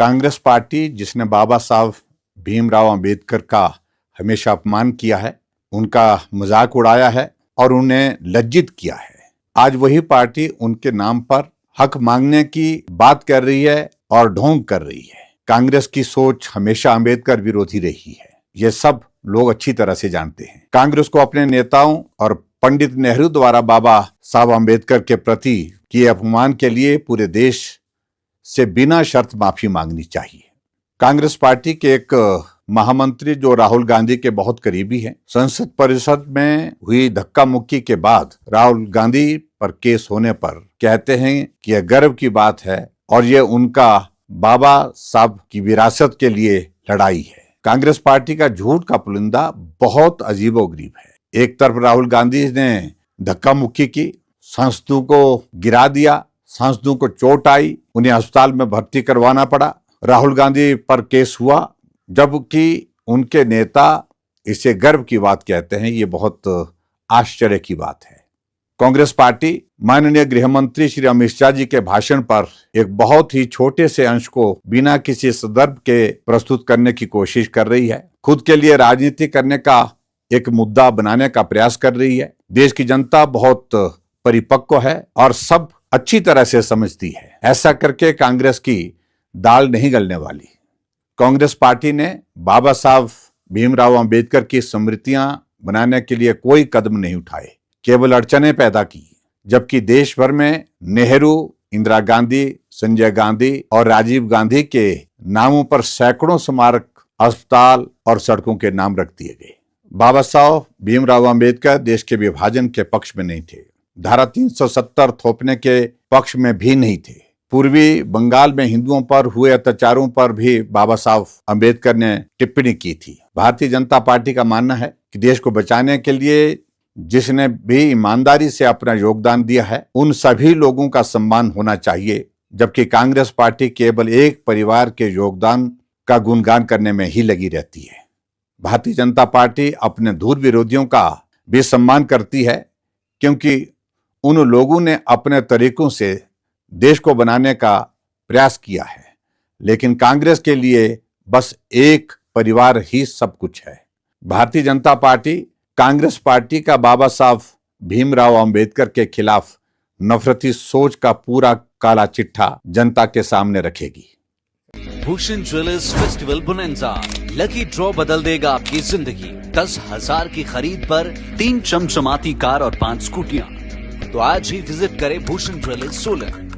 Congress party जिसने बाबा साहब भीमराव अंबेडकर का हमेशा अपमान किया है, उनका मजाक उड़ाया है और उन्हें लज्जित किया है, आज वही पार्टी उनके नाम पर हक मांगने की बात कर रही है और ढोंग कर रही है। कांग्रेस की सोच हमेशा अंबेडकर विरोधी रही है, ये सब लोग अच्छी तरह से जानते हैं। कांग्रेस को अपने नेताओं और पंडित नेहरू द्वारा बाबा साहब अंबेडकर के प्रति किए अपमान के लिए पूरे देश से बिना शर्त माफी मांगनी चाहिए। कांग्रेस पार्टी के एक महामंत्री जो राहुल गांधी के बहुत करीबी हैं, संसद परिषद में हुई धक्का मुक्की के बाद राहुल गांधी पर केस होने पर कहते हैं कि यह गर्व की बात है और ये उनका बाबा साहब की विरासत के लिए लड़ाई है। कांग्रेस पार्टी का झूठ का पुलिंदा बहुत अजीबोगरीब है। एक तरफ राहुल गांधी ने धक्का मुक्की की, सांसदों को गिरा दिया, सांसदों को चोट आई, उन्हें अस्पताल में भर्ती करवाना पड़ा, राहुल गांधी पर केस हुआ, जबकि उनके नेता इसे गर्व की बात कहते हैं। ये बहुत आश्चर्य की बात है। कांग्रेस पार्टी माननीय गृह मंत्री श्री अमित शाह जी के भाषण पर एक बहुत ही छोटे से अंश को बिना किसी संदर्भ के प्रस्तुत करने की कोशिश कर रही है, खुद के लिए राजनीति करने का एक मुद्दा बनाने का प्रयास कर रही है। देश की जनता बहुत परिपक्व है और सब अच्छी तरह से समझती है, ऐसा करके कांग्रेस की दाल नहीं गलने वाली। कांग्रेस पार्टी ने बाबा साहब भीमराव अंबेडकर की स्मृतियां बनाने के लिए कोई कदम नहीं उठाए, केवल अड़चने पैदा की, जबकि देश भर में नेहरू, इंदिरा गांधी, संजय गांधी और राजीव गांधी के नामों पर सैकड़ों स्मारक, अस्पताल और सड़कों के नाम रख दिए गए। बाबा साहब भीमराव अंबेडकर देश के विभाजन के पक्ष में नहीं थे, धारा 370 थोपने के पक्ष में भी नहीं थे। पूर्वी बंगाल में हिंदुओं पर हुए अत्याचारों पर भी बाबा साहब अंबेडकर ने टिप्पणी की थी। भारतीय जनता पार्टी का मानना है कि देश को बचाने के लिए जिसने भी ईमानदारी से अपना योगदान दिया है, उन सभी लोगों का सम्मान होना चाहिए, जबकि कांग्रेस पार्टी केवल एक परिवार के योगदान का गुणगान करने में ही लगी रहती है। भारतीय जनता पार्टी अपने धूर्त विरोधियों का भी सम्मान करती है, क्योंकि उन लोगों ने अपने तरीकों से देश को बनाने का प्रयास किया है, लेकिन कांग्रेस के लिए बस एक परिवार ही सब कुछ है। भारतीय जनता पार्टी कांग्रेस पार्टी का बाबा साहब भीमराव अंबेडकर के खिलाफ नफरती सोच का पूरा काला चिट्ठा जनता के सामने रखेगी। Bhushan jewellers festival bonanza, lucky draw बदल देगा आपकी जिंदगी। 10,000 की खरीद पर 3 चमचमाती कार और 5 स्कूटियां। तो आज ही विजिट करें भूषण ज्वेलर्स सोलन।